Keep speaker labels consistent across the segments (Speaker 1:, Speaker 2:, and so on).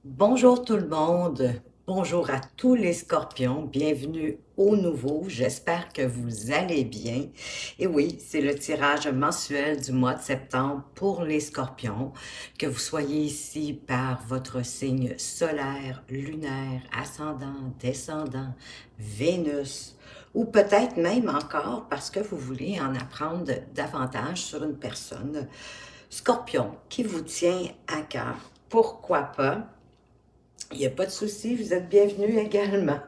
Speaker 1: Bonjour tout le monde, bonjour à tous les scorpions, bienvenue au nouveau, j'espère que vous allez bien. Et oui, c'est le tirage mensuel du mois de septembre pour les scorpions, que vous soyez ici par votre signe solaire, lunaire, ascendant, descendant, Vénus, ou peut-être même encore parce que vous voulez en apprendre davantage sur une personne scorpion qui vous tient à cœur. Pourquoi pas? Il n'y a pas de souci, vous êtes bienvenus également.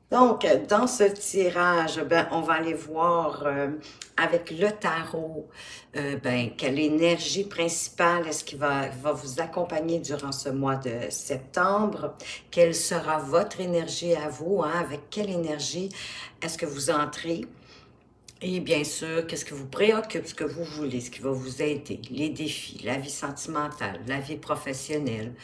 Speaker 1: Donc, dans ce tirage, on va aller voir avec le tarot, quelle énergie principale est-ce qui va vous accompagner durant ce mois de septembre? Quelle sera votre énergie à vous? Hein? Avec quelle énergie est-ce que vous entrez? Et bien sûr, qu'est-ce qui vous préoccupe, ce que vous voulez, ce qui va vous aider, les défis, la vie sentimentale, la vie professionnelle,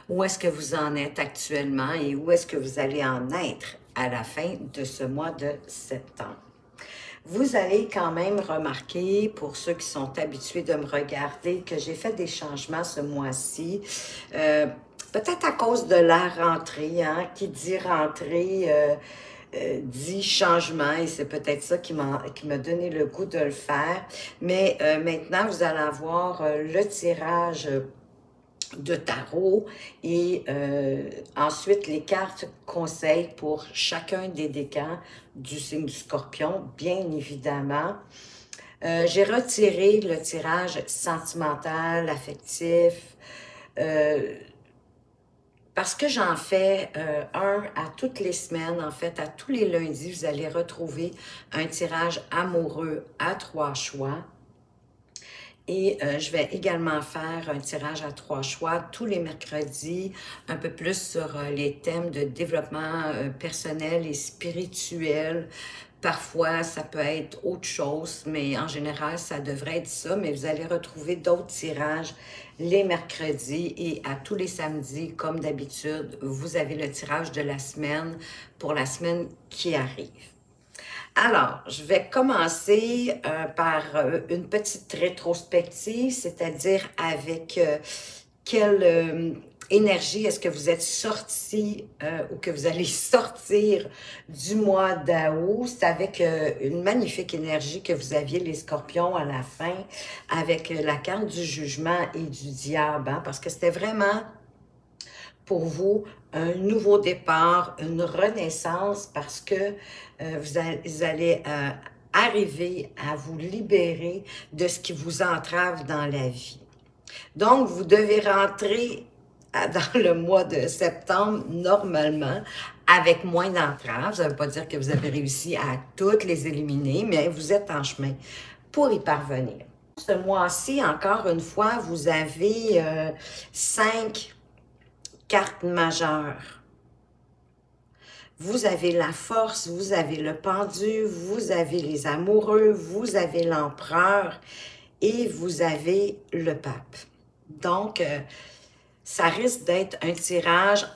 Speaker 1: où est-ce que vous en êtes actuellement et où est-ce que vous allez en être à la fin de ce mois de septembre. Vous allez quand même remarquer, pour ceux qui sont habitués de me regarder, que j'ai fait des changements ce mois-ci. Peut-être à cause de la rentrée, hein, qui dit rentrée, dit changement, et c'est peut-être ça qui m'a donné le goût de le faire. Mais maintenant, vous allez avoir le tirage de tarot et ensuite les cartes conseils pour chacun des décans du signe du scorpion, bien évidemment. J'ai retiré le tirage sentimental, affectif, parce que j'en fais un à toutes les semaines, en fait, à tous les lundis, vous allez retrouver un tirage amoureux à 3 choix. Et je vais également faire un tirage à 3 choix tous les mercredis, un peu plus sur les thèmes de développement personnel et spirituel. Parfois, ça peut être autre chose, mais en général, ça devrait être ça. Mais vous allez retrouver d'autres tirages les mercredis et à tous les samedis, comme d'habitude, vous avez le tirage de la semaine pour la semaine qui arrive. Alors, je vais commencer par une petite rétrospective, c'est-à-dire avec quelle énergie est-ce que vous êtes sorti ou que vous allez sortir du mois d'août. C'est avec une magnifique énergie que vous aviez les scorpions à la fin, avec la carte du jugement et du diable, hein, parce que c'était vraiment pour vous un nouveau départ, une renaissance, parce que vous allez arriver à vous libérer de ce qui vous entrave dans la vie. Donc, vous devez rentrer dans le mois de septembre, normalement, avec moins d'entraves. Ça ne veut pas dire que vous avez réussi à toutes les éliminer, mais vous êtes en chemin pour y parvenir. Ce mois-ci, encore une fois, vous avez 5 cartes majeures. Vous avez la force, vous avez le pendu, vous avez les amoureux, vous avez l'empereur et vous avez le pape. Donc, ça risque d'être un tirage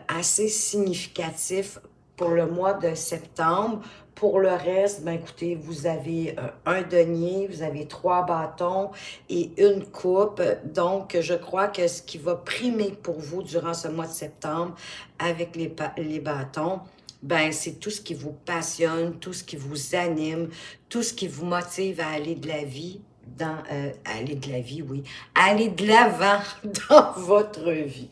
Speaker 1: assez significatif pour le mois de septembre. Pour le reste, ben écoutez, vous avez un denier, vous avez 3 bâtons et une coupe. Donc, je crois que ce qui va primer pour vous durant ce mois de septembre avec les bâtons, ben c'est tout ce qui vous passionne, tout ce qui vous anime, tout ce qui vous motive à aller de la vie, aller de la vie, oui, aller de l'avant dans votre vie.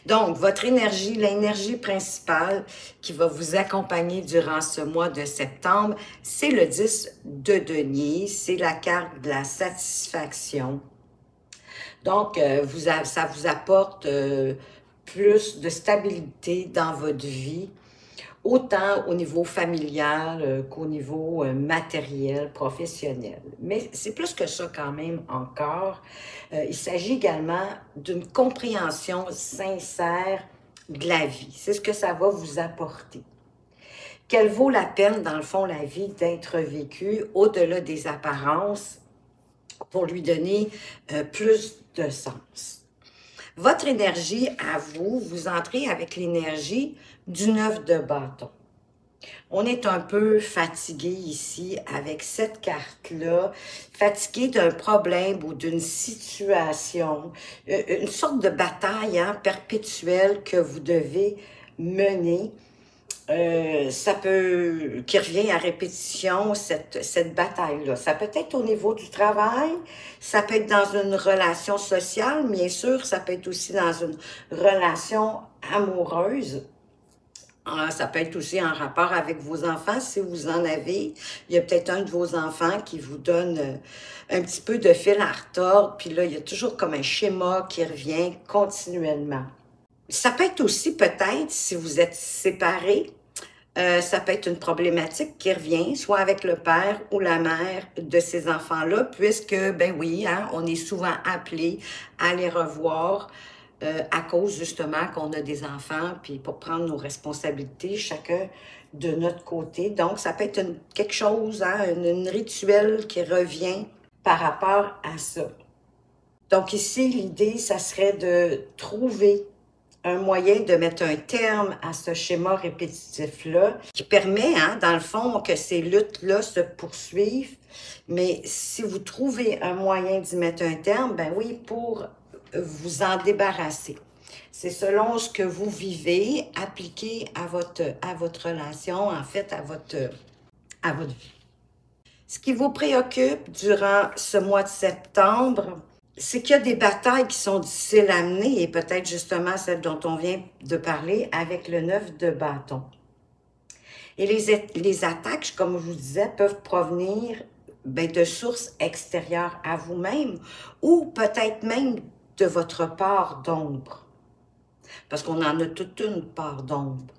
Speaker 1: Donc, votre énergie, l'énergie principale qui va vous accompagner durant ce mois de septembre, c'est le 10 de denier, c'est la carte de la satisfaction. Donc, ça vous apporte plus de stabilité dans votre vie, autant au niveau familial qu'au niveau matériel, professionnel. Mais c'est plus que ça quand même encore. Il s'agit également d'une compréhension sincère de la vie. C'est ce que ça va vous apporter. Qu'elle vaut la peine, dans le fond, la vie d'être vécue au-delà des apparences pour lui donner plus de sens. Votre énergie à vous, vous entrez avec l'énergie du 9 de bâton. On est un peu fatigué ici avec cette carte-là, fatigué d'un problème ou d'une situation, une sorte de bataille perpétuelle que vous devez mener. Qui revient à répétition, cette bataille-là. Ça peut être au niveau du travail, ça peut être dans une relation sociale, bien sûr, ça peut être aussi dans une relation amoureuse. Ça peut être aussi en rapport avec vos enfants, si vous en avez. Il y a peut-être un de vos enfants qui vous donne un petit peu de fil à retordre, puis là, il y a toujours comme un schéma qui revient continuellement. Ça peut être aussi peut-être, si vous êtes séparés, ça peut être une problématique qui revient, soit avec le père ou la mère de ces enfants-là, puisque, ben oui, on est souvent appelé à les revoir à cause justement qu'on a des enfants, puis pour prendre nos responsabilités, chacun de notre côté. Donc, ça peut être quelque chose, une rituel qui revient par rapport à ça. Donc ici, l'idée, ça serait de trouver un moyen de mettre un terme à ce schéma répétitif-là, qui permet, dans le fond, que ces luttes-là se poursuivent. Mais si vous trouvez un moyen d'y mettre un terme, ben oui, pour vous en débarrasser. C'est selon ce que vous vivez, appliqué à votre relation, en fait, à votre vie. Ce qui vous préoccupe durant ce mois de septembre, c'est qu'il y a des batailles qui sont difficiles à mener, et peut-être justement celle dont on vient de parler avec le 9 de bâton. Et les attaques, comme je vous disais, peuvent provenir de sources extérieures à vous-même, ou peut-être même de votre part d'ombre. Parce qu'on en a toute une part d'ombre.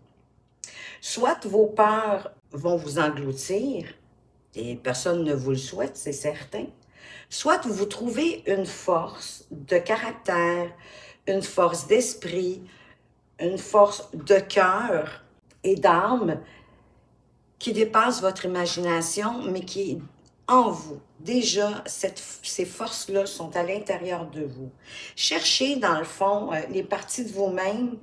Speaker 1: Soit vos peurs vont vous engloutir, et personne ne vous le souhaite, c'est certain. Soit vous trouvez une force de caractère, une force d'esprit, une force de cœur et d'âme qui dépasse votre imagination, mais qui est en vous. Déjà, ces forces-là sont à l'intérieur de vous. Cherchez, dans le fond, les parties de vous-même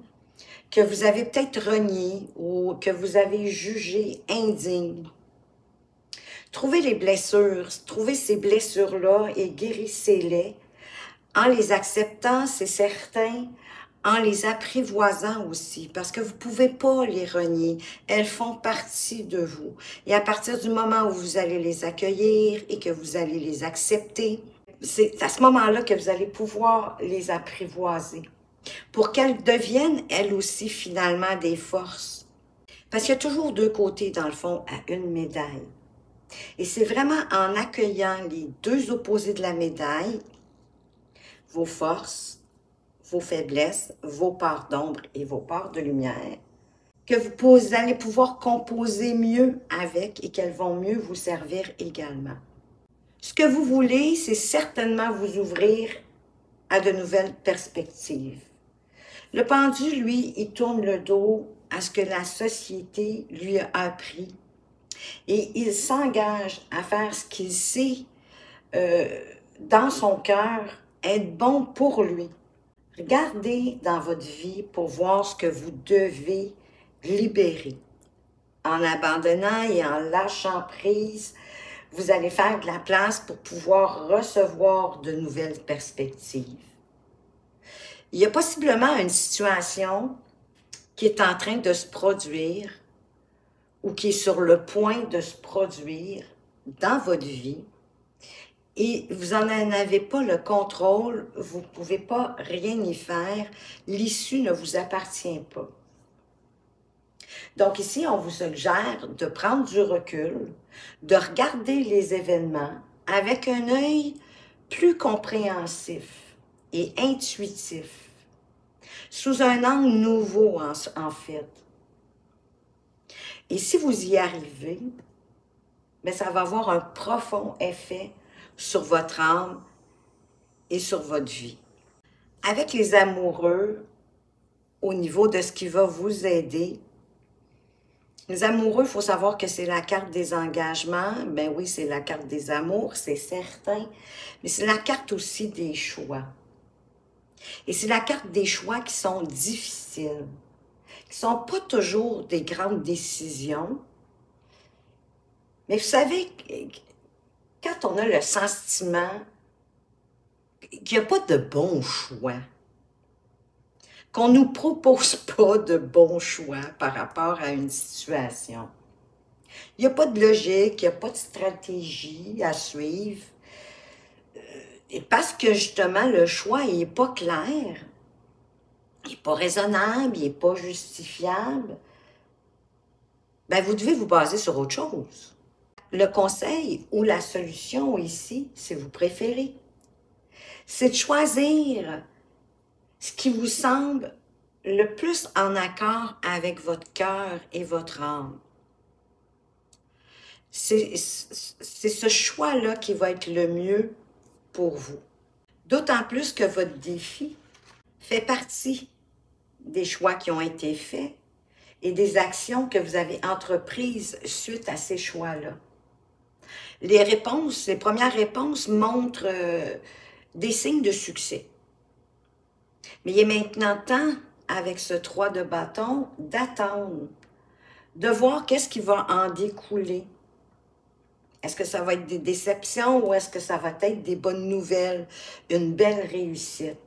Speaker 1: que vous avez peut-être reniées ou que vous avez jugées indignes. Trouvez les blessures, trouvez ces blessures-là et guérissez-les en les acceptant, c'est certain, en les apprivoisant aussi, parce que vous ne pouvez pas les renier. Elles font partie de vous. Et à partir du moment où vous allez les accueillir et que vous allez les accepter, c'est à ce moment-là que vous allez pouvoir les apprivoiser pour qu'elles deviennent, elles aussi, finalement, des forces. Parce qu'il y a toujours deux côtés, dans le fond, à une médaille. Et c'est vraiment en accueillant les deux opposés de la médaille, vos forces, vos faiblesses, vos parts d'ombre et vos parts de lumière, que vous allez pouvoir composer mieux avec et qu'elles vont mieux vous servir également. Ce que vous voulez, c'est certainement vous ouvrir à de nouvelles perspectives. Le pendu, lui, il tourne le dos à ce que la société lui a appris. Et il s'engage à faire ce qu'il sait dans son cœur être bon pour lui. Regardez dans votre vie pour voir ce que vous devez libérer. En abandonnant et en lâchant prise, vous allez faire de la place pour pouvoir recevoir de nouvelles perspectives. Il y a possiblement une situation qui est en train de se produire ou qui est sur le point de se produire dans votre vie et vous n'en avez pas le contrôle, vous ne pouvez pas rien y faire, l'issue ne vous appartient pas. Donc ici, on vous suggère de prendre du recul, de regarder les événements avec un œil plus compréhensif et intuitif, sous un angle nouveau en fait. Et si vous y arrivez, bien, ça va avoir un profond effet sur votre âme et sur votre vie. Avec les amoureux, au niveau de ce qui va vous aider, les amoureux, il faut savoir que c'est la carte des engagements. Ben oui, c'est la carte des amours, c'est certain. Mais c'est la carte aussi des choix. Et c'est la carte des choix qui sont difficiles, qui ne sont pas toujours des grandes décisions, Mais vous savez, quand on a le sentiment qu'il n'y a pas de bon choix, qu'on ne nous propose pas de bons choix par rapport à une situation, il n'y a pas de logique, il n'y a pas de stratégie à suivre, et parce que justement le choix n'est pas clair, il n'est pas raisonnable, il n'est pas justifiable, ben vous devez vous baser sur autre chose. Le conseil ou la solution ici, si vous préférez, c'est de choisir ce qui vous semble le plus en accord avec votre cœur et votre âme. C'est ce choix-là qui va être le mieux pour vous. D'autant plus que votre défi fait partie des choix qui ont été faits et des actions que vous avez entreprises suite à ces choix-là. Les premières réponses montrent des signes de succès. Mais il est maintenant temps, avec ce 3 de bâton, d'attendre, de voir qu'est-ce qui va en découler. Est-ce que ça va être des déceptions ou est-ce que ça va être des bonnes nouvelles, une belle réussite?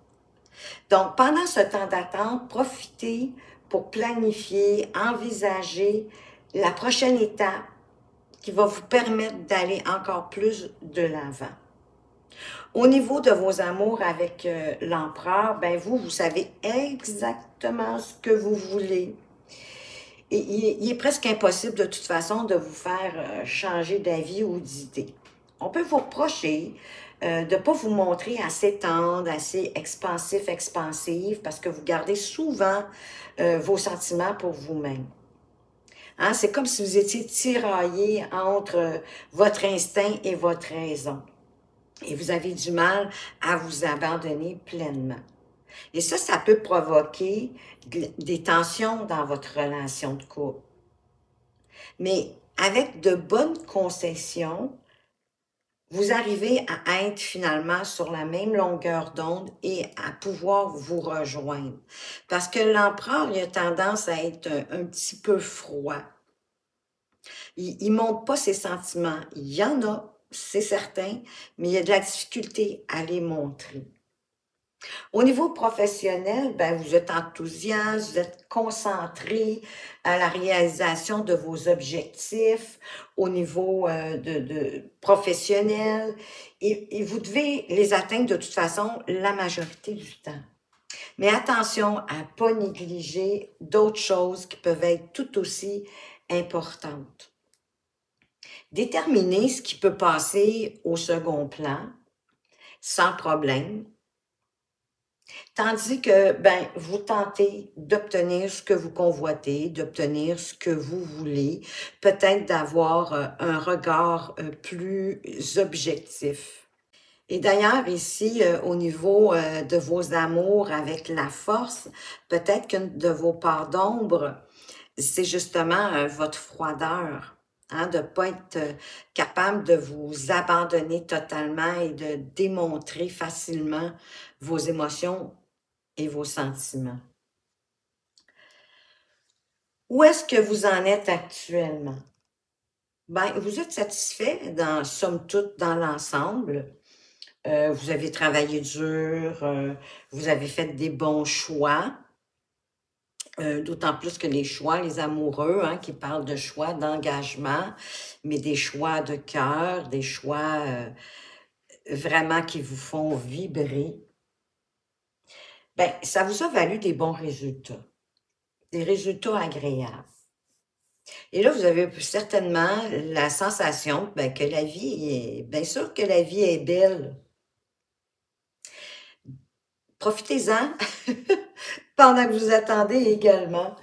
Speaker 1: Donc, pendant ce temps d'attente, profitez pour planifier, envisager la prochaine étape qui va vous permettre d'aller encore plus de l'avant. Au niveau de vos amours avec l'empereur, ben vous savez exactement ce que vous voulez. Et il est presque impossible de toute façon de vous faire changer d'avis ou d'idée. On peut vous reprocher de ne pas vous montrer assez tendre, assez expansif, expansive, parce que vous gardez souvent vos sentiments pour vous-même. Hein? C'est comme si vous étiez tiraillé entre votre instinct et votre raison. Et vous avez du mal à vous abandonner pleinement. Et ça peut provoquer des tensions dans votre relation de couple. Mais avec de bonnes concessions, vous arrivez à être finalement sur la même longueur d'onde et à pouvoir vous rejoindre. Parce que l'empereur, il a tendance à être un petit peu froid. Il ne montre pas ses sentiments. Il y en a, c'est certain, mais il y a de la difficulté à les montrer. Au niveau professionnel, ben, vous êtes enthousiaste, vous êtes concentré à la réalisation de vos objectifs au niveau professionnel et vous devez les atteindre de toute façon la majorité du temps. Mais attention à ne pas négliger d'autres choses qui peuvent être tout aussi importantes. Déterminez ce qui peut passer au second plan sans problème. Tandis que, ben, vous tentez d'obtenir ce que vous convoitez, d'obtenir ce que vous voulez, peut-être d'avoir un regard plus objectif. Et d'ailleurs, ici, au niveau de vos amours avec la force, peut-être qu'une de vos parts d'ombre, c'est justement votre froideur. Hein, de ne pas être capable de vous abandonner totalement et de démontrer facilement vos émotions et vos sentiments. Où est-ce que vous en êtes actuellement? Ben, vous êtes satisfait, somme toute, dans l'ensemble. Vous avez travaillé dur, vous avez fait des bons choix. D'autant plus que les choix, les amoureux, hein, qui parlent de choix, d'engagement, mais des choix de cœur, des choix vraiment qui vous font vibrer, ben, ça vous a valu des bons résultats, des résultats agréables. Et là, vous avez certainement la sensation ben, que la vie est, bien sûr que la vie est belle. Profitez-en pendant que vous attendez également.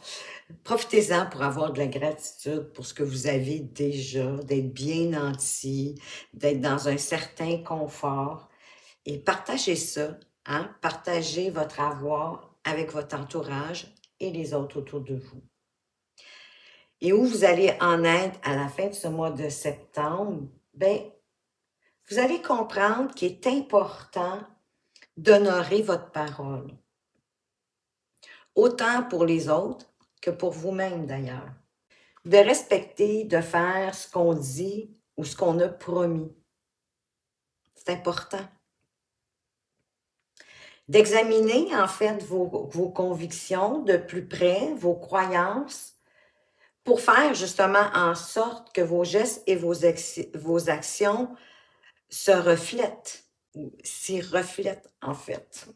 Speaker 1: Profitez-en pour avoir de la gratitude pour ce que vous avez déjà, d'être bien nanti, d'être dans un certain confort. Et partagez ça, hein? Partagez votre avoir avec votre entourage et les autres autour de vous. Et où vous allez en être à la fin de ce mois de septembre, ben, vous allez comprendre qu'il est important d'honorer votre parole. Autant pour les autres que pour vous-même d'ailleurs. de respecter, de faire ce qu'on dit ou ce qu'on a promis. C'est important. D'examiner, en fait, vos convictions de plus près, vos croyances, pour faire justement en sorte que vos gestes et vos actions se reflètent, ou s'y reflètent, en fait.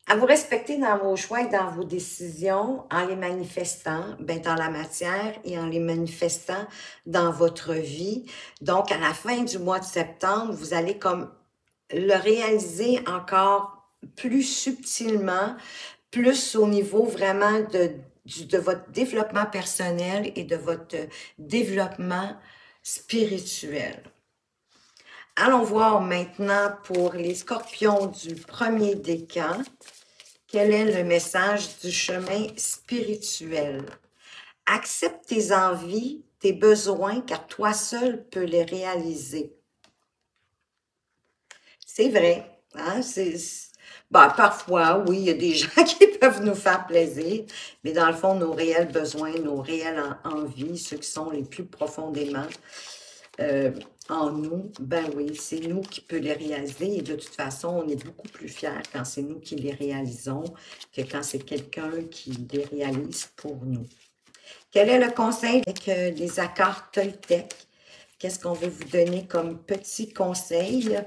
Speaker 1: À vous respecter dans vos choix et dans vos décisions, en les manifestant dans la matière et en les manifestant dans votre vie. Donc, à la fin du mois de septembre, vous allez comme le réaliser encore plus subtilement, plus au niveau vraiment de votre développement personnel et de votre développement spirituel. Allons voir maintenant pour les scorpions du premier décan, quel est le message du chemin spirituel. Accepte tes envies, tes besoins, car toi seul peux les réaliser. C'est vrai, hein? Parfois, oui, il y a des gens qui peuvent nous faire plaisir, mais dans le fond, nos réels besoins, nos réelles envies, ceux qui sont les plus profondément en nous, ben oui, c'est nous qui peut les réaliser et de toute façon, on est beaucoup plus fiers quand c'est nous qui les réalisons que quand c'est quelqu'un qui les réalise pour nous. Quel est le conseil avec les accords Toltec? Qu'est-ce qu'on veut vous donner comme petit conseil?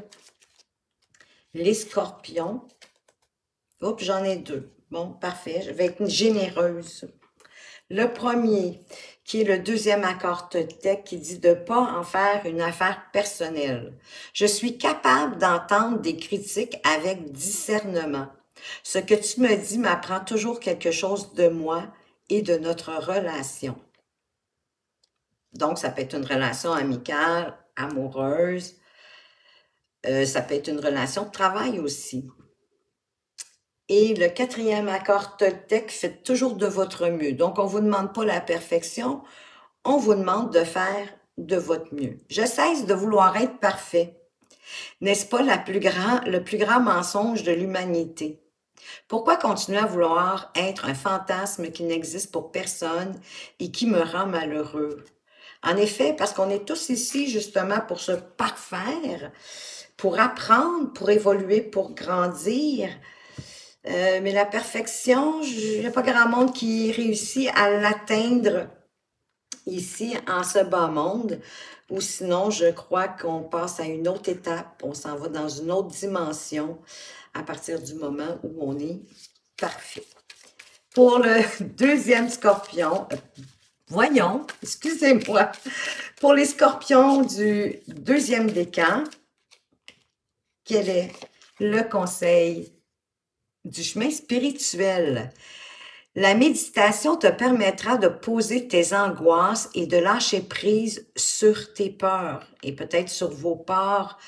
Speaker 1: Les scorpions. Oups, j'en ai deux. Bon, parfait. Je vais être généreuse. Le premier, qui est le deuxième accord Toltec, qui dit de ne pas en faire une affaire personnelle. Je suis capable d'entendre des critiques avec discernement. Ce que tu me dis m'apprend toujours quelque chose de moi et de notre relation. Donc, ça peut être une relation amicale, amoureuse. Ça peut être une relation de travail aussi. Et le quatrième accord Toltec, faites toujours de votre mieux. Donc, on ne vous demande pas la perfection, on vous demande de faire de votre mieux. Je cesse de vouloir être parfait. N'est-ce pas le plus grand mensonge de l'humanité? Pourquoi continuer à vouloir être un fantasme qui n'existe pour personne et qui me rend malheureux? En effet, parce qu'on est tous ici justement pour se parfaire, pour apprendre, pour évoluer, pour grandir. Mais la perfection, il n'y a pas grand monde qui réussit à l'atteindre ici en ce bas monde. Ou sinon, je crois qu'on passe à une autre étape, on s'en va dans une autre dimension à partir du moment où on est parfait. Pour le deuxième scorpion, voyons, excusez-moi, pour les scorpions du deuxième décan, quel est le conseil du chemin spirituel? La méditation te permettra de poser tes angoisses et de lâcher prise sur tes peurs et peut-être sur vos peurs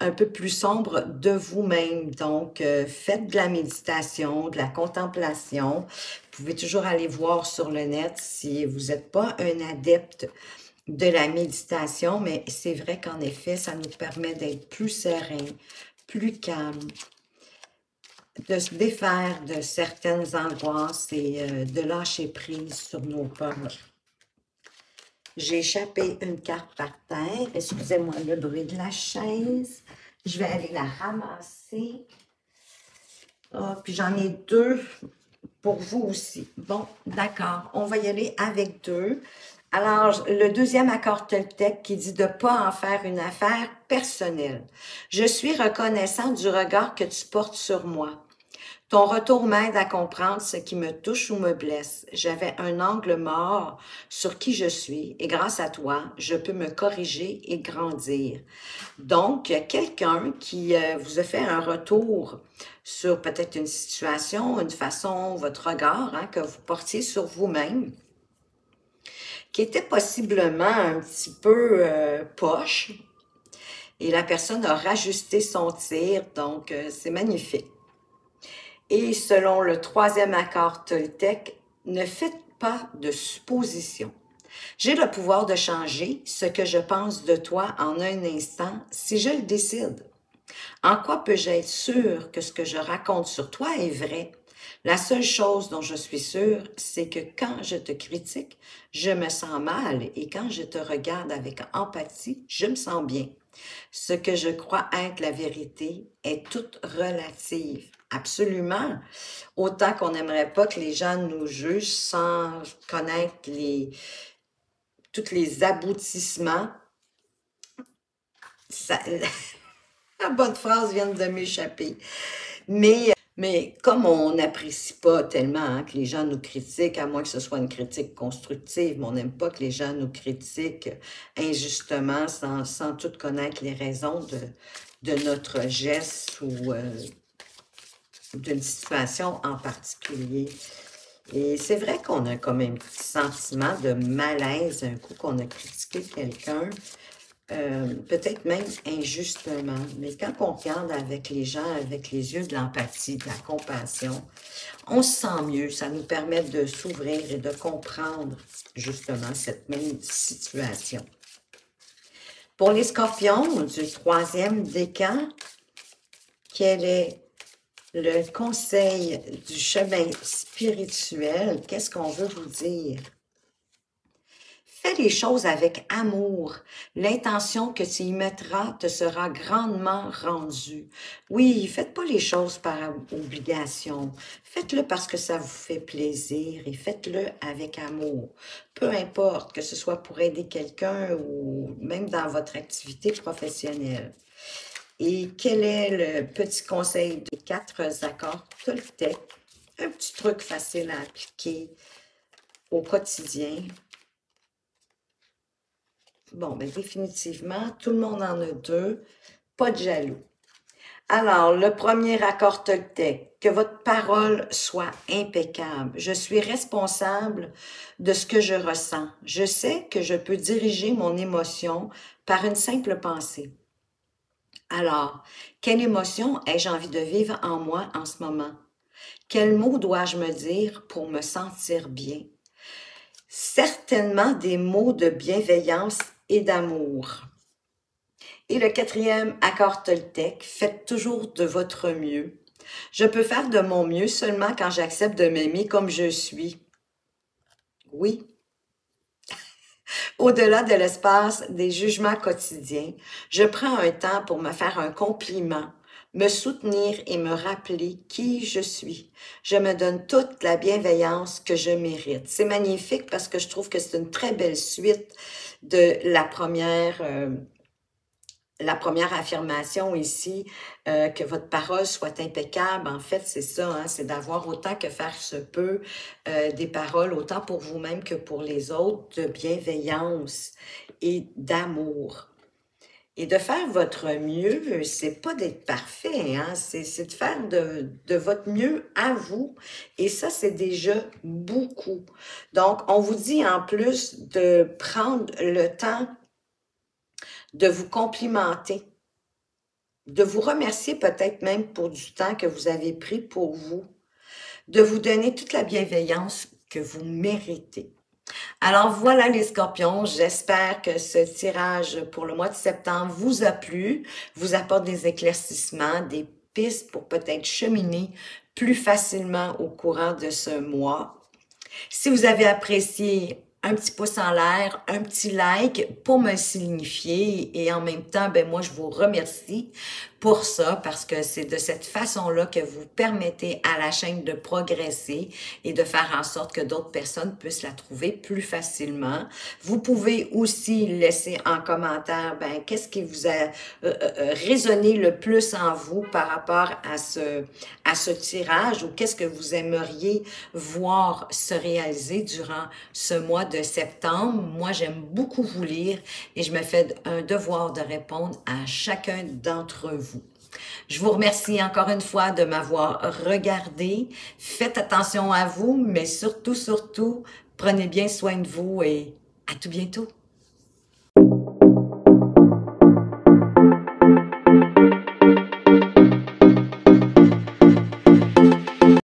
Speaker 1: un peu plus sombres de vous-même. Donc, faites de la méditation, de la contemplation. Vous pouvez toujours aller voir sur le net si vous n'êtes pas un adepte de la méditation, mais c'est vrai qu'en effet, ça nous permet d'être plus serein, plus calme, de se défaire de certaines angoisses et de lâcher prise sur nos peurs. J'ai échappé une carte par terre. Excusez-moi le bruit de la chaise. Je vais aller la ramasser. Ah, puis j'en ai deux pour vous aussi. Bon, d'accord. On va y aller avec deux. Alors, le deuxième accord Toltec qui dit de ne pas en faire une affaire personnelle. Je suis reconnaissant du regard que tu portes sur moi. Ton retour m'aide à comprendre ce qui me touche ou me blesse. J'avais un angle mort sur qui je suis et grâce à toi, je peux me corriger et grandir. Donc, quelqu'un qui vous a fait un retour sur peut-être une situation, une façon, votre regard que vous portiez sur vous-même, qui était possiblement un petit peu poche, et la personne a rajusté son tir, donc c'est magnifique. Et selon le troisième accord Toltec, ne faites pas de suppositions. J'ai le pouvoir de changer ce que je pense de toi en un instant si je le décide. En quoi peux-je être sûr que ce que je raconte sur toi est vrai? La seule chose dont je suis sûre, c'est que quand je te critique, je me sens mal et quand je te regarde avec empathie, je me sens bien. Ce que je crois être la vérité est toute relative. Absolument. Autant qu'on n'aimerait pas que les gens nous jugent sans connaître tous les aboutissements. Ça, la bonne phrase vient de m'échapper. Mais comme on n'apprécie pas tellement hein, que les gens nous critiquent, à moins que ce soit une critique constructive, mais on n'aime pas que les gens nous critiquent injustement sans tout connaître les raisons de notre geste ou d'une situation en particulier. Et c'est vrai qu'on a comme un petit sentiment de malaise un coup qu'on a critiqué quelqu'un, peut-être même injustement. Mais quand on regarde avec les gens, avec les yeux de l'empathie, de la compassion, on se sent mieux. Ça nous permet de s'ouvrir et de comprendre justement cette même situation. Pour les scorpions du 3e décan, quel est le conseil du chemin spirituel? Qu'est-ce qu'on veut vous dire? Fais les choses avec amour. L'intention que tu y mettras te sera grandement rendue. Oui, faites pas les choses par obligation. Faites-le parce que ça vous fait plaisir et faites-le avec amour. Peu importe, que ce soit pour aider quelqu'un ou même dans votre activité professionnelle. Et quel est le petit conseil des 4 accords Toltec? Un petit truc facile à appliquer au quotidien. Bon, bien définitivement, tout le monde en a 2, pas de jaloux. Alors, le premier accord Toltec, que votre parole soit impeccable. Je suis responsable de ce que je ressens. Je sais que je peux diriger mon émotion par une simple pensée. Alors, quelle émotion ai-je envie de vivre en moi en ce moment? Quels mots dois-je me dire pour me sentir bien? Certainement des mots de bienveillance et d'amour. Et le 4e accord Toltec, faites toujours de votre mieux. Je peux faire de mon mieux seulement quand j'accepte de m'aimer comme je suis. Oui. Au-delà de l'espace des jugements quotidiens, je prends un temps pour me faire un compliment, me soutenir et me rappeler qui je suis. Je me donne toute la bienveillance que je mérite. C'est magnifique parce que je trouve que c'est une très belle suite de la première affirmation ici, que votre parole soit impeccable. En fait, c'est ça, hein, c'est d'avoir autant que faire se peut des paroles, autant pour vous-même que pour les autres, de bienveillance et d'amour. Et de faire votre mieux, c'est pas d'être parfait, hein, c'est de faire de votre mieux à vous. Et ça, c'est déjà beaucoup. Donc, on vous dit en plus de prendre le temps de vous complimenter, de vous remercier peut-être même pour du temps que vous avez pris pour vous, de vous donner toute la bienveillance que vous méritez. Alors voilà les scorpions, j'espère que ce tirage pour le mois de septembre vous a plu, vous apporte des éclaircissements, des pistes pour peut-être cheminer plus facilement au courant de ce mois. Si vous avez apprécié, un petit pouce en l'air, un petit like pour me signifier et en même temps, ben moi je vous remercie pour ça parce que c'est de cette façon-là que vous permettez à la chaîne de progresser et de faire en sorte que d'autres personnes puissent la trouver plus facilement. Vous pouvez aussi laisser en commentaire ben qu'est-ce qui vous a résonné le plus en vous par rapport à ce tirage ou qu'est-ce que vous aimeriez voir se réaliser durant ce mois de septembre. Moi, j'aime beaucoup vous lire et je me fais un devoir de répondre à chacun d'entre vous. Je vous remercie encore une fois de m'avoir regardé. Faites attention à vous, mais surtout, prenez bien soin de vous et à tout bientôt.